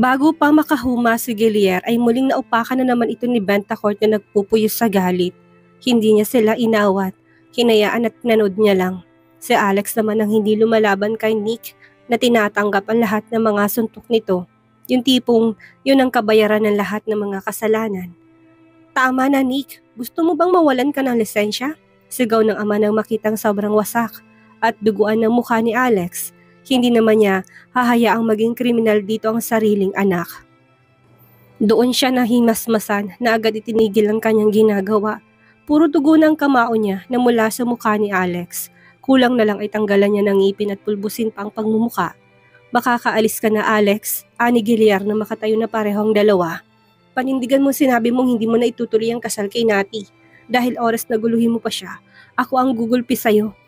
Bago pa makahuma si Gilier ay muling naupakan na naman ito ni Bentacourt na nagpupuyos sa galit. Hindi niya sila inawat, hinayaan at nanood niya lang. Si Alex naman ang hindi lumalaban kay Nick na tinatanggap ang lahat ng mga suntok nito. Yung tipong yun ang kabayaran ng lahat ng mga kasalanan. Tama na Nick, gusto mo bang mawalan ka ng lisensya? Sigaw ng ama nang makitang sobrang wasak at duguan ng mukha ni Alex. Hindi naman niya hahayaang maging kriminal dito ang sariling anak. Doon siya nahimasmasan na agad itinigil ang kanyang ginagawa. Puro dugo ng kamao niya na mula sa mukha ni Alex. Kulang na lang ay tanggalan niya ng ngipin at pulbusin pa ang pagmumuka. Makakaalis ka na Alex, ani Giliar na makatayo na parehong dalawa. Panindigan mo sinabi mong hindi mo na itutuloy ang kasal kay Nati. Dahil oras na guluhin mo pa siya, ako ang gugulpi sa'yo.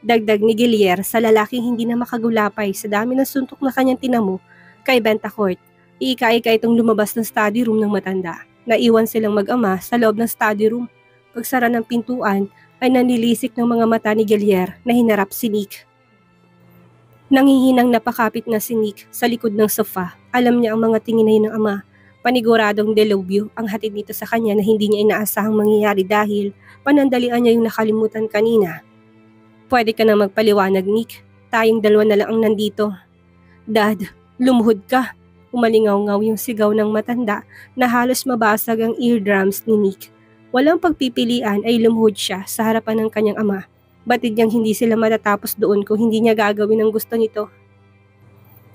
Dagdag ni Gilier sa lalaking hindi na makagulapay sa dami ng suntok na kanyang tinamo kay Bentacourt. Iika-ika itong lumabas ng study room ng matanda. Naiwan silang mag-ama sa loob ng study room. Pagsara ng pintuan ay nanilisik ng mga mata ni Gilier na hinarap si Nick. Nangihinang napakapit na si Nick sa likod ng sofa. Alam niya ang mga tingin ng ama. Paniguradong delubyo ang hatid nito sa kanya na hindi niya inaasahang mangyayari dahil panandalian niya yung nakalimutan kanina. Pwede ka na magpaliwanag, Nick. Tayong dalawa na lang ang nandito. Dad, lumuhod ka. Umalingaw-ngaw yung sigaw ng matanda na halos mabasag ang eardrums ni Nick. Walang pagpipilian ay lumuhod siya sa harapan ng kanyang ama. Batid niyang hindi sila matatapos doon kung hindi niya gagawin ang gusto nito.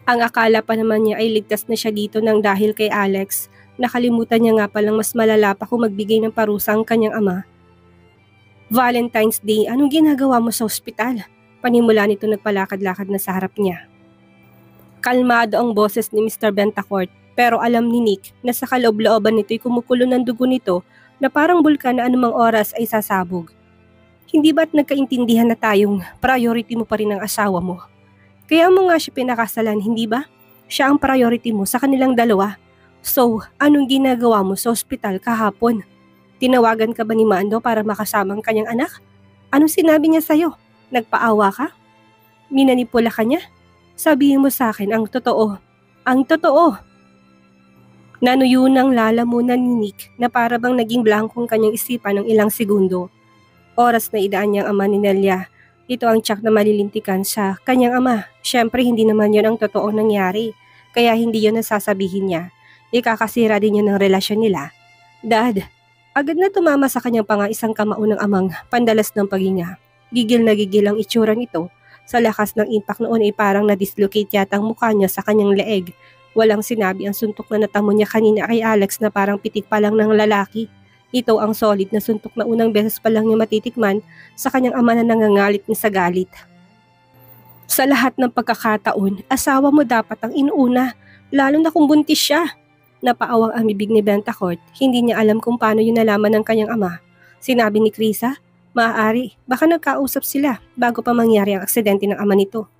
Ang akala pa naman niya ay ligtas na siya dito nang dahil kay Alex. Nakalimutan niya nga palang mas malala pa kung magbigay ng parusa ang kanyang ama. Valentine's Day, anong ginagawa mo sa ospital? Panimula nito nagpalakad-lakad na sa harap niya. Kalmado ang boses ni Mr. Bentacourt pero alam ni Nick na sa kaloob-looban nito'y kumukulo ng dugo nito na parang bulkan na anumang oras ay sasabog. Hindi ba't nagkaintindihan na tayong priority mo pa rin ang asawa mo? Kaya mo nga siya pinakasalan, hindi ba? Siya ang priority mo sa kanilang dalawa. So, anong ginagawa mo sa ospital kahapon? Tinawagan ka ba ni Mando para makasama ang kanyang anak? Anong sinabi niya sa'yo? Nagpaawa ka? Minanipula ka niya? Sabihin mo sa akin ang totoo. Ang totoo! Nanuyo ng lalamunan ni Nick na para bang naging blankong kanyang isipan ng ilang segundo. Oras na idaan niyang ama ni Nelia. Ito ang tiyak na malilintikan sa kanyang ama. Siyempre hindi naman yon ang totoong nangyari. Kaya hindi yon ang sasabihin niya. Ikakasira din yun ng relasyon nila. Dad, agad na tumama sa kanyang isang kamao ng amang pandalas ng paghinga. Gigil na gigil ang itsura nito. Sa lakas ng impact noon ay parang na-dislocate yata ang mukha niya sa kanyang leeg. Walang sinabi ang suntok na natamo niya kanina kay Alex na parang pitik pa lang ng lalaki. Ito ang solid na suntok na unang beses pa lang niya matitikman sa kanyang ama na nangangalit niya sa galit. Sa lahat ng pagkakataon, asawa mo dapat ang inuuna, lalo na kung buntis siya. Napaawang ang bibig ni Bentacourt, hindi niya alam kung paano yun nalaman ng kanyang ama. Sinabi ni Krisa, maaari, baka nagkausap sila bago pa mangyari ang aksidente ng ama nito.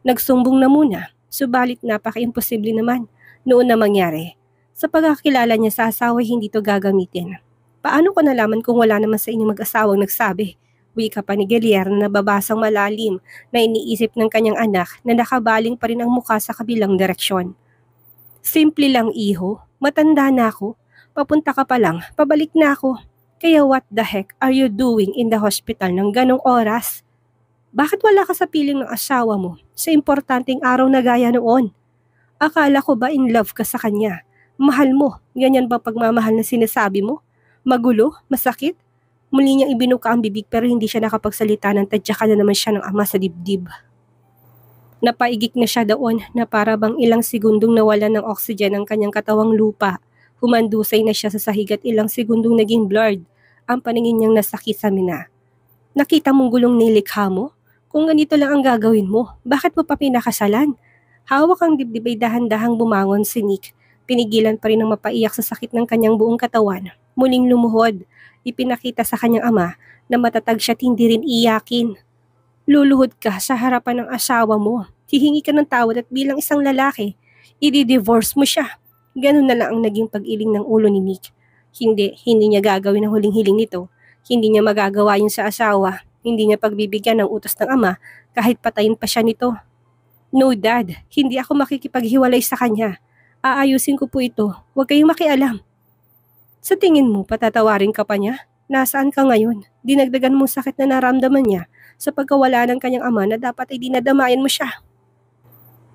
Nagsumbong na muna, subalit napaka-imposible naman noon na mangyari. Sa pagkakilala niya sa asawa hindi to gagamitin. Paano ko nalaman kung wala naman sa inyong mag-asawang nagsabi? Wika pa ni Gilier na nababasang malalim na iniisip ng kanyang anak na nakabaling pa rin ang mukha sa kabilang direksyon. Simple lang iho, matanda na ako, papunta ka pa lang, pabalik na ako. Kaya what the heck are you doing in the hospital ng ganong oras? Bakit wala ka sa piling ng asawa mo sa importanteng araw na gaya noon? Akala ko ba in love ka sa kanya? Mahal mo, ganyan ba pagmamahal na sinasabi mo? Magulo? Masakit? Muli niyang ibinuka ang bibig pero hindi siya nakapagsalita ng tadyakan na naman siya ng ama sa dibdib. Napaigik na siya doon na para bang ilang segundong nawalan ng oxygen ang kanyang katawang lupa. Humandusay na siya sa sahig at ilang segundong naging blurred ang paningin niyang nasakit-mina. Nakita mong gulong nilikha mo? Kung ganito lang ang gagawin mo, bakit mo pa pinakasalan? Hawak ang dibdib ay dahan-dahang bumangon si Nick. Pinigilan pa rin ang mapaiyak sa sakit ng kanyang buong katawan. Muling lumuhod, ipinakita sa kanyang ama na matatag siya at hindi rin iyakin. Luluhod ka sa harapan ng asawa mo. Hihingi ka ng tawad at bilang isang lalaki, i-divorce mo siya. Ganun na lang ang naging pag-iling ng ulo ni Nick. Hindi niya gagawin ang huling hiling nito. Hindi niya magagawa yun sa asawa. Hindi niya pagbibigyan ng utos ng ama kahit patayin pa siya nito. No dad, hindi ako makikipaghiwalay sa kanya. Aayusin ko po ito. Huwag kayong makialam. Sa tingin mo, patatawarin ka pa niya? Nasaan ka ngayon? Dinagdagan mo sakit na naramdaman niya sa pagkawala ng kanyang ama na dapat ay dinadamayan mo siya.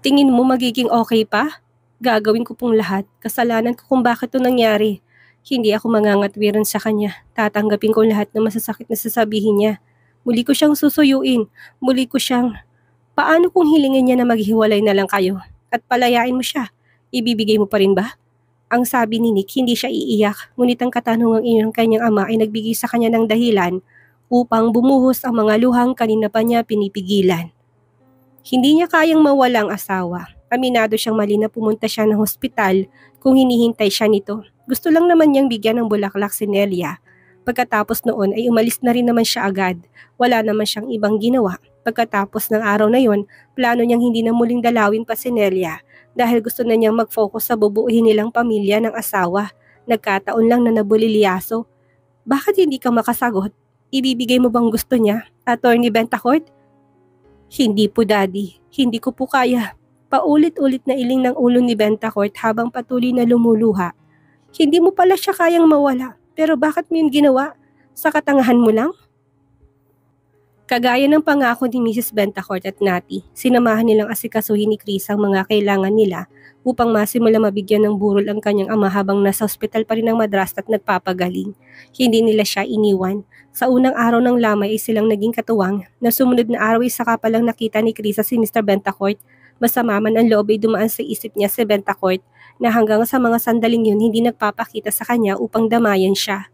Tingin mo magiging okay pa? Gagawin ko pong lahat. Kasalanan ko kung bakit ito nangyari. Hindi ako mangangatwiran sa kanya. Tatanggapin ko lahat ng masasakit na sasabihin niya. Muli ko siyang susuyuin. Muli ko siyang... Paano kung hilingin niya na maghiwalay na lang kayo? At palayain mo siya? Ibibigay mo pa rin ba? Ang sabi ni Nick, hindi siya iiyak, ngunit ang katanungang iyon ng kanyang ama ay nagbigay sa kanya ng dahilan upang bumuhos ang mga luhang kanina pa niya pinipigilan. Hindi niya kayang mawala ang asawa. Aminado siyang mali na pumunta siya ng hospital kung hinihintay siya nito. Gusto lang naman niyang bigyan ng bulaklak si Nelia. Pagkatapos noon ay umalis na rin naman siya agad. Wala naman siyang ibang ginawa. Pagkatapos ng araw na yon, plano niyang hindi na muling dalawin pa si Nelia dahil gusto na niyang mag-focus sa bubuuhin nilang pamilya ng asawa. Nagkataon lang na nabulilyaso. Bakit hindi ka makasagot? Ibibigay mo bang gusto niya, Attorney Bentacourt? Hindi po, Daddy. Hindi ko po kaya. Paulit-ulit na iling ng ulo ni Bentacourt habang patuloy na lumuluha. Hindi mo pala siya kayang mawala. Pero bakit mo yun ginawa? Sa katangahan mo lang? Kagaya ng pangako ni Mrs. Bentacourt at Natty, sinamahan nilang asikasuhin ni Chris ang mga kailangan nila upang masimula mabigyan ng burol ang kanyang ama habang nasa ospital pa rin ang madrasta at nagpapagaling. Hindi nila siya iniwan. Sa unang araw ng lamay ay silang naging katuwang na sumunod na araw ay saka palang nakita ni Chris si Mr. Bentacourt. Masama man ang loob ay dumaan sa isip niya si Bentacourt na hanggang sa mga sandaling yun hindi nagpapakita sa kanya upang damayan siya.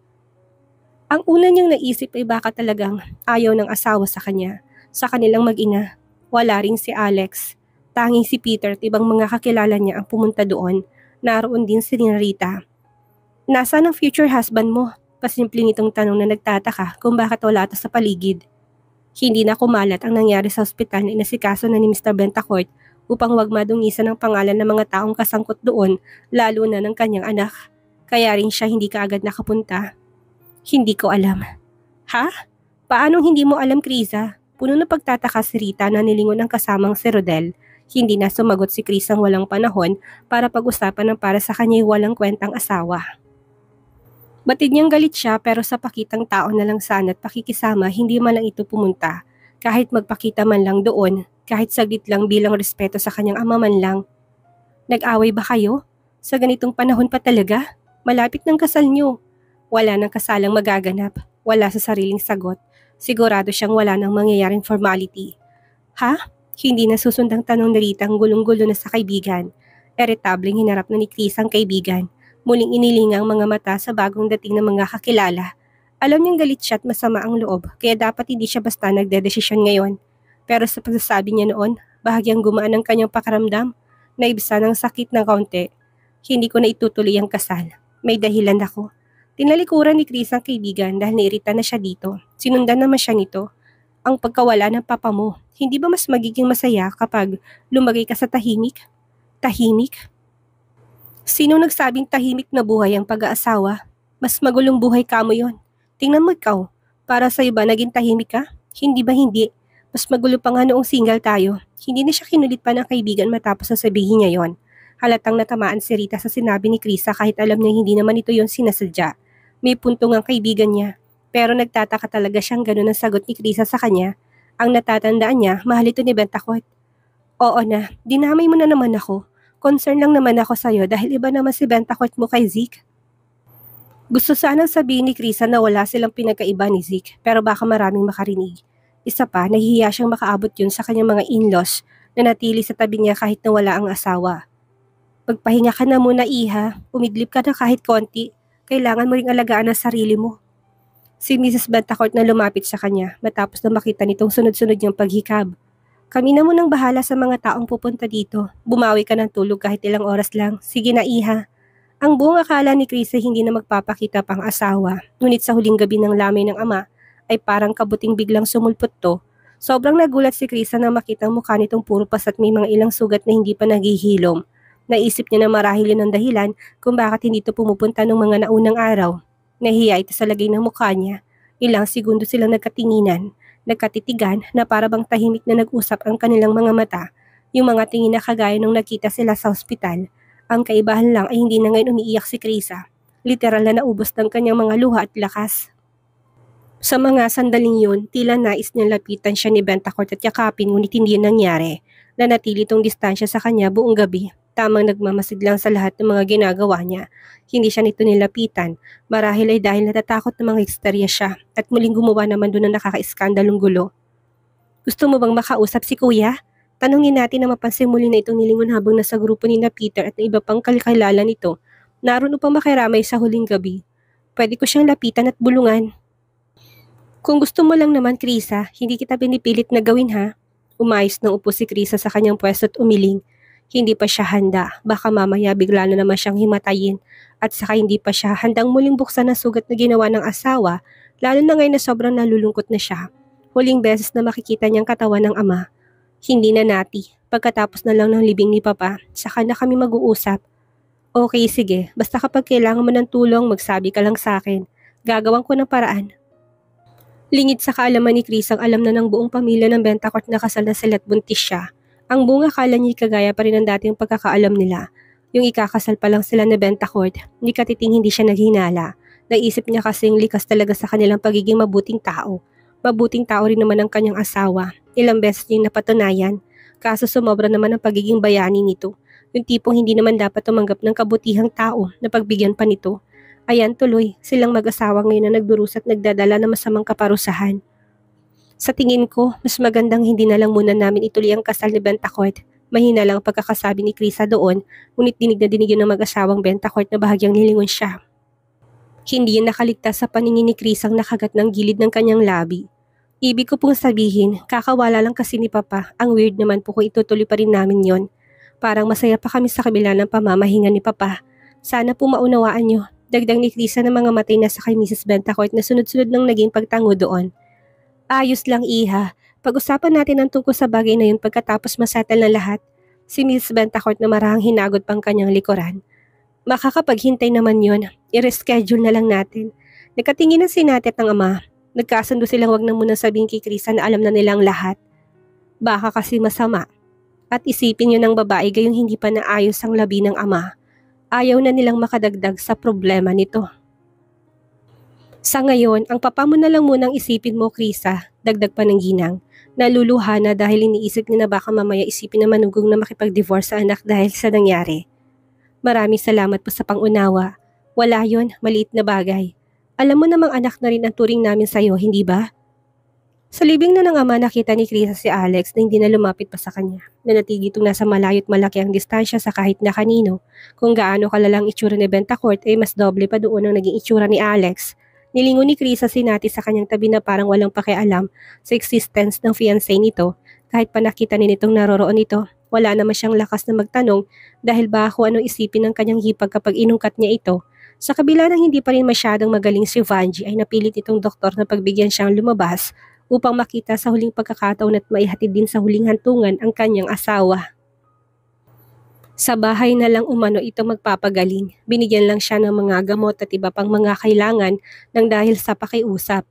Ang una niyang naisip ay baka talagang ayaw ng asawa sa kanya, sa kanilang mag-ina. Wala rin si Alex. Tanging si Peter at ibang mga kakilala niya ang pumunta doon. Naroon din si Rita. Nasaan ang future husband mo? Pasimple nitong tanong na nagtataka kung bakit wala ito sa paligid. Hindi na kumalat ang nangyari sa ospital na inasikaso na ni Mr. Bentacourt upang wag madungisan ang pangalan ng mga taong kasangkot doon, lalo na ng kanyang anak. Kaya rin siya hindi kaagad nakapunta. Hindi ko alam. Ha? Paano hindi mo alam, Krisa? Puno na pagtataka si Rita na nilingon ang kasamang si Rodel. Hindi na sumagot si Chris ang walang panahon para pag-usapan ng para sa kanya'y walang kwentang asawa. Batid niyang galit siya pero sa pakitang tao na lang sana at pakikisama hindi man lang ito pumunta. Kahit magpakita man lang doon, kahit saglit lang bilang respeto sa kanyang ama man lang. Nag-away ba kayo? Sa ganitong panahon pa talaga? Malapit ng kasal niyo. Wala nang kasalang magaganap, wala sa sariling sagot. Sigurado siyang wala nang mangyayaring formality. Ha? Hindi na susundang tanong ni Rita ang gulong-gulo na sa kaibigan. Irritableng hinarap na ni Chris ang kaibigan. Muling inilinga ang mga mata sa bagong dating ng mga kakilala. Alam niyang galit siya at masama ang loob, kaya dapat hindi siya basta nagdedesisyon ngayon. Pero sa pagsasabi niya noon, bahagyang gumaan ang kanyang pakaramdam, naibsa ng sakit ng kaunti. Hindi ko na itutuloy ang kasal. May dahilan ako. Tinalikuran ni Chris ang kaibigan dahil nairita na siya dito. Sinundan naman siya nito. Ang pagkawala ng papa mo, hindi ba mas magiging masaya kapag lumagay ka sa tahimik? Tahimik? Sino nagsabing tahimik na buhay ang pag-aasawa? Mas magulong buhay ka mo yon. Tingnan mo ikaw, para sa'yo ba naging tahimik ka? Hindi ba hindi? Mas magulo pa nga noong single tayo. Hindi na siya kinulit pa ng kaibigan matapos sasabihin niya yon. Halatang natamaan si Rita sa sinabi ni Krisa kahit alam niya hindi naman ito yon sinasadya. May punto ngang kaibigan niya, pero nagtataka talaga siyang ganun ang sagot ni Krisa sa kanya. Ang natatandaan niya, mahal ito ni Bentacourt. Oo na, dinamay mo na naman ako. Concern lang naman ako sa'yo dahil iba naman si Bentacourt mo kay Zeke. Gusto sanang sabihin ni Krisa na wala silang pinagkaiba ni Zeke, pero baka maraming makarinig. Isa pa, nahihiya siyang makaabot yun sa kanyang mga in-laws na natili sa tabi niya kahit na wala ang asawa. Pagpahinga ka na muna, Iha. Umidlip ka na kahit konti. Kailangan mo ring alagaan ang sarili mo. Si Mrs. Bentacourt na lumapit sa kanya matapos na makita nitong sunod-sunod niyang paghikab. Kami na munang bahala sa mga taong pupunta dito. Bumawi ka ng tulog kahit ilang oras lang. Sige na, Iha. Ang buong akala ni Chris ay hindi na magpapakita pang asawa. Ngunit sa huling gabi ng lamay ng ama ay parang kabuting biglang sumulpot to. Sobrang nagulat si Chris na makita ang mukha nitong puro pas at may mga ilang sugat na hindi pa naghihilom. Naisip niya na marahil yun ang dahilan kung bakit hindi ito pumupunta ng mga naunang araw. Nahiya ito sa lagay ng mukha niya. Ilang segundo silang nagkatinginan, nagkatitigan na para bang tahimik na nag-usap ang kanilang mga mata. Yung mga tingin na kagaya nung nakita sila sa ospital. Ang kaibahan lang ay hindi na ngayon umiiyak si Krisa. Literal na naubos ng kanyang mga luha at lakas. Sa mga sandaling yun, tila nais niyang lapitan siya ni Bentacord at yakapin ngunit hindi yun nangyari. Nanatili itong distansya sa kanya buong gabi. Tamang nagmamasid lang sa lahat ng mga ginagawa niya. Hindi siya nito nilapitan. Marahil ay dahil natatakot ng mga eksterya siya at muling gumawa naman doon ng nakaka-iskandalong gulo. Gusto mo bang makausap si kuya? Tanungin natin na mapansin muli na itong nilingon habang nasa grupo ni na Peter at ng iba pang kakilala nito. Naroon upang makiramay sa huling gabi. Pwede ko siyang lapitan at bulungan. Kung gusto mo lang naman, Krisa, hindi kita pinipilit na gawin ha. Umayos ng upo si Krisa sa kanyang pwesto at umiling. Hindi pa siya handa, baka mamaya bigla na naman siyang himatayin. At saka hindi pa siya handang muling buksan ang sugat na ginawa ng asawa, lalo na ngayon na sobrang nalulungkot na siya. Huling beses na makikita niyang katawan ng ama. Hindi na nati, pagkatapos na lang ng libing ni Papa, saka na kami mag-uusap. Okay, sige, basta kapag kailangan mo ng tulong, magsabi ka lang sa akin. Gagawan ko ng paraan. Lingid sa kaalaman ni Chris ang alam na ng buong pamilya ng Bentacord na kasal na sila at buntis siya. Ang buong akala niya kagaya pa rin ng dating pagkakaalam nila. Yung ikakasal pa lang sila na Bentacord, ni katiting hindi siya naghinala. Naisip niya kasing likas talaga sa kanilang pagiging mabuting tao. Mabuting tao rin naman ang kanyang asawa. Ilang beses niyang napatunayan. Kaso sumobra naman ang pagiging bayani nito. Yung tipong hindi naman dapat tumanggap ng kabutihang tao na pagbigyan pa nito. Ayan tuloy, silang mag-asawa ngayon na nagdurus at nagdadala ng masamang kaparusahan. Sa tingin ko, mas magandang hindi na lang muna namin ituloy ang kasal ni Bentacord. Mahina lang ang pagkakasabi ni Krisa doon, ngunit dinig na dinig yun ng mag-asawang Bentacord na bahagyang nilingon siya. Hindi yun nakaligtas sa paningin ni Krisang nakagat ng gilid ng kanyang labi. Ibig ko pong sabihin, kakawala lang kasi ni Papa, ang weird naman po kung itutuloy pa rin namin yon. Parang masaya pa kami sa kabila ng pamamahinga ni Papa. Sana po maunawaan nyo. Dagdag ni Krisa ng mga matay na sa kay Mrs. Bentacord na sunod-sunod ng naging pagtango doon. Ayos lang, Iha. Pag-usapan natin ang tungkol sa bagay na yun pagkatapos masettle na lahat. Si Mrs. Bentacord na marahang hinagod pang kanyang likuran. Makakapaghintay naman yon. I-reschedule na lang natin. Nakatingin na si Natet ng ama. Nagkasundo silang wag na muna sabihin kay Krisa na alam na nilang lahat. Baka kasi masama. At isipin yun ng babae gayong hindi pa naayos ang labi ng ama. Ayaw na nilang makadagdag sa problema nito. Sa ngayon, ang papa mo na lang munang isipin mo, Krisa, dagdag pa ng ginang. Naluluha na dahil iniisip niya na baka mamaya isipin na manugong na makipag-divorce sa anak dahil sa nangyari. Maraming salamat po sa pangunawa. Wala yon, maliit na bagay. Alam mo namang anak na rin ang turing namin sa'yo, hindi ba? Sa libing na ng ama nakita ni Krisa si Alex na hindi na lumapit pa sa kanya. Nanatili itong nasa malayo't malaki ang distansya sa kahit na kanino. Kung gaano kalalang itsura ni Bentacord ay mas doble pa doon ang naging itsura ni Alex. Nilingon ni Krisa si Nati sa kanyang tabi na parang walang pakialam sa existence ng fiancé nito. Kahit pa nakita ni nitong naroroon ito, wala naman siyang lakas na magtanong dahil ba kung anong isipin ng kanyang hipag kapag inungkat niya ito. Sa kabila ng hindi pa rin masyadong magaling si Vanji ay napilit itong doktor na pagbigyan siyang lumabas upang makita sa huling pagkakataon at maihatid din sa huling hantungan ang kanyang asawa. Sa bahay na lang umano ito magpapagaling. Binigyan lang siya ng mga gamot at iba pang mga kailangan nang dahil sa pakiusap.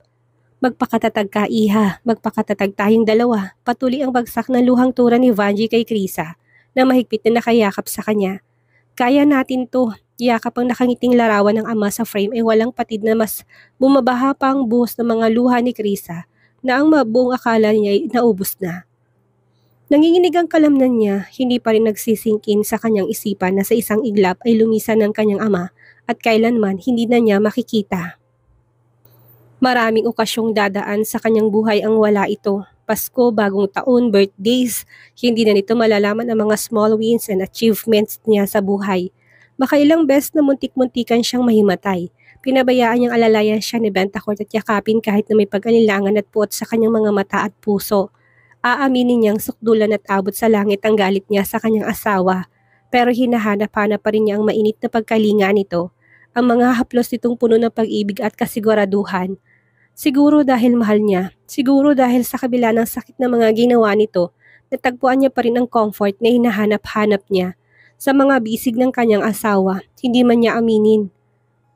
Magpakatatag ka, Iha. Magpakatatag tayong dalawa. Patuloy ang bagsak ng luhang tura ni Vanji kay Krisa na mahigpit na nakayakap sa kanya. Kaya natin to. Yakap ang nakangiting larawan ng ama sa frame ay walang patid na mas bumabaha pa ang buhos ng mga luha ni Krisa na ang mabuong akala niya ay naubos na. Nanginginig ang kalamnan niya, hindi pa rin nagsisingkin sa kanyang isipan na sa isang iglap ay lumisan ng kanyang ama at kailanman hindi na niya makikita. Maraming okasyong dadaan sa kanyang buhay ang wala ito. Pasko, bagong taon, birthdays, hindi na nito malalaman ang mga small wins and achievements niya sa buhay. Makailang beses na muntik-muntikan siyang mahimatay. Pinabayaan niyang alalayan siya ni Bentacord at yakapin kahit na may pag-alilangan at puot sa kanyang mga mata at puso. Aaminin niyang sukdulan at abot sa langit ang galit niya sa kanyang asawa. Pero hinahanap-hanap pa rin niya ang mainit na pagkalinga nito. Ang mga haplos nitong puno ng pag-ibig at kasiguraduhan. Siguro dahil mahal niya, siguro dahil sa kabila ng sakit na mga ginawa nito, natagpuan niya pa rin ang comfort na hinahanap-hanap niya. Sa mga bisig ng kanyang asawa, hindi man niya aminin.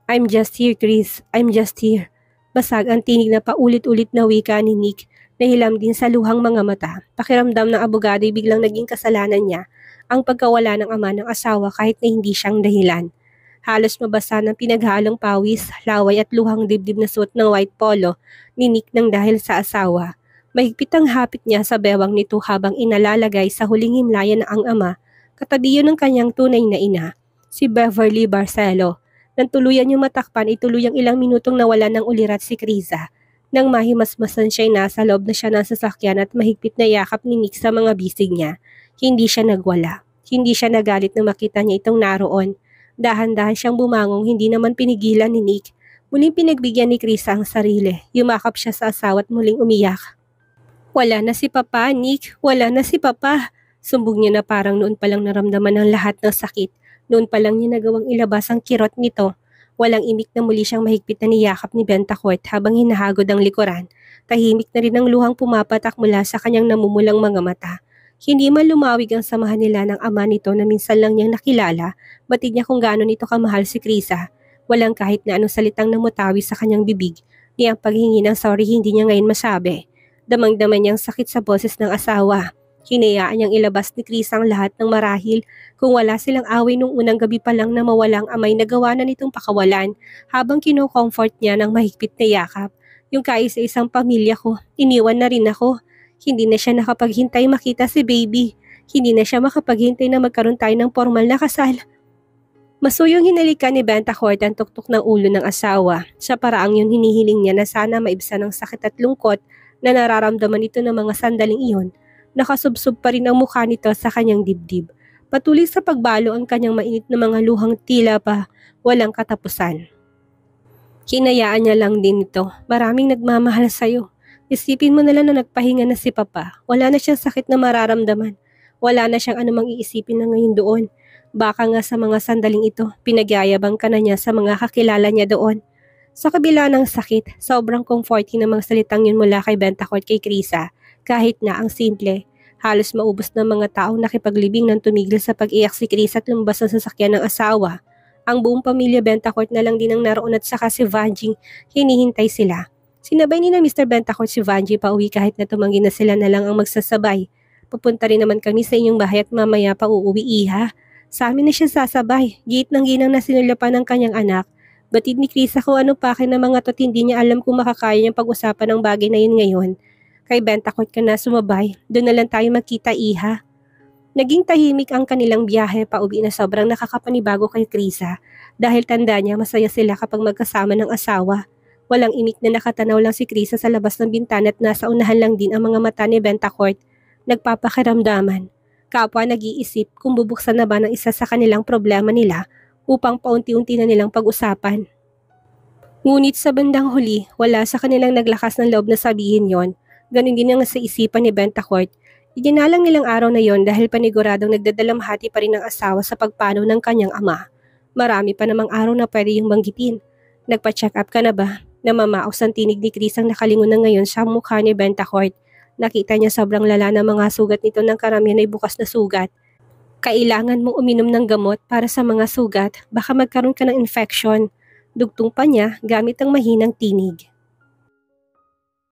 I'm just here, Chris. I'm just here. Basag ang tinig na paulit-ulit na wika ni Nick Nahilam din sa luhang mga mata. Pakiramdam ng abogado'y biglang naging kasalanan niya ang pagkawala ng ama ng asawa kahit na hindi siyang dahilan. Halos mabasa ng pinaghalong pawis, laway at luhang dibdib na suot ng white polo ni Nick nang dahil sa asawa. Mahigpit ang hapit niya sa bewang nito habang inalalagay sa huling himlayan na ang ama, katabi yun ng kanyang tunay na ina, si Beverly Barcelo. Nang tuluyan yung matakpan, ituluyang ilang minutong nawala ng ulirat si Kriza. Nang mahimasmasan siya'y nasa loob na siya ng sasakyan at mahigpit na yakap ni Nick sa mga bisig niya. Hindi siya nagwala. Hindi siya nagalit na makita niya itong naroon. Dahan-dahan siyang bumangong, hindi naman pinigilan ni Nick. Muling pinagbigyan ni Kriza ang sarili. Yumakap siya sa asawa at muling umiyak. Wala na si Papa, Nick. Wala na si Papa. Sumbog niya na parang noon palang naramdaman ng lahat ng sakit. Noon pa lang niya nagawang ilabas ang kirot nito. Walang imik na muli siyang mahigpit na niyakap ni Bentacourt habang hinahagod ang likuran. Tahimik na rin ang luhang pumapatak mula sa kanyang namumulang mga mata. Hindi man lumawig ang samahan nila ng ama nito na minsan lang niyang nakilala, batid niya kung gaano nito kamahal si Kriza. Walang kahit na anong salitang namutawi sa kanyang bibig, ni ang paghingi ng sorry hindi niya ngayon masabi. Damang-dama niyang sakit sa boses ng asawa. Hinayaan niyang ilabas ni Kriza ang lahat ng marahil. Kung wala silang away nung unang gabi pa lang na mawalang amay nagawa na nitong pakawalan habang kino-comfort niya ng mahigpit na yakap. Yung kaisa-isang pamilya ko, iniwan na rin ako. Hindi na siya nakapaghintay makita si baby. Hindi na siya makapaghintay na magkaroon tayo ng formal na kasal. Masuyong hinalikan ni Bentacourt ang tuktok ng ulo ng asawa. Sa paraang yun hinihiling niya na sana maibsan ang sakit at lungkot na nararamdaman nito ng mga sandaling iyon. Nakasubsob pa rin ang mukha nito sa kanyang dibdib. Patuloy sa pagbalo ang kanyang mainit na mga luhang tila pa walang katapusan. Hinayaan niya lang din ito. Maraming nagmamahal sa'yo. Isipin mo na lang na nagpahinga na si Papa. Wala na siyang sakit na mararamdaman. Wala na siyang anumang iisipin na ngayon doon. Baka nga sa mga sandaling ito, pinagyayabang ka na niya sa mga kakilala niya doon. Sa kabila ng sakit, sobrang comforting ng mga salitang yun mula kay Bentacourt kay Kriza. Kahit na ang simple, halos maubos ng mga taong nakipaglibing nang tumigil sa pag-iyak si Kriza at lumabas ng sasakyan ng asawa. Ang buong pamilya Bentacourt na lang din ang naroon at saka si Vanjie, hinihintay sila. Sinabay ni na Mr. Bentacourt si Vanjie pa uwi kahit na tumanggi na sila na lang ang magsasabay. Pupunta rin naman kami sa inyong bahay at mamaya pa uuwi, iha. Sa amin na siya sasabay. Giit ng ginang na sinulapan ng kanyang anak. Batid ni Kriza kung ano pa akin ng mga tot hindi niya alam kung makakaya niyang pag-usapan ng bagay na yun ngayon. Kay Bentacourt ka na sumabay. Doon na lang tayo magkita, iha. Naging tahimik ang kanilang biyahe pa uwi na sobrang nakakapanibago kay Kriza dahil tanda niya masaya sila kapag magkasama ng asawa. Walang imik na nakatanaw lang si Kriza sa labas ng bintana at nasa unahan lang din ang mga mata ni Bentacourt. Nagpapakiramdaman. Kapwa nag-iisip kung bubuksan na ba ng isa sa kanilang problema nila upang paunti-unti na nilang pag-usapan. Ngunit sa bandang huli, wala sa kanilang naglakas ng loob na sabihin yon. Ganun din ang sa isipan ni Bentacourt. Iginalang nilang araw na yon dahil paniguradong nagdadalamhati pa rin ang asawa sa pagpanaw ng kanyang ama. Marami pa namang araw na pwede yung banggitin. Nagpa-check up ka na ba? Namamaos ang tinig ni Chris ang nakalingon na ngayon sa mukha ni Bentacourt. Nakita niya sobrang lala na mga sugat nito ng karamihan ay bukas na sugat. Kailangan mong uminom ng gamot para sa mga sugat, baka magkaroon ka ng infection. Dugtong pa niya gamit ang mahinang tinig.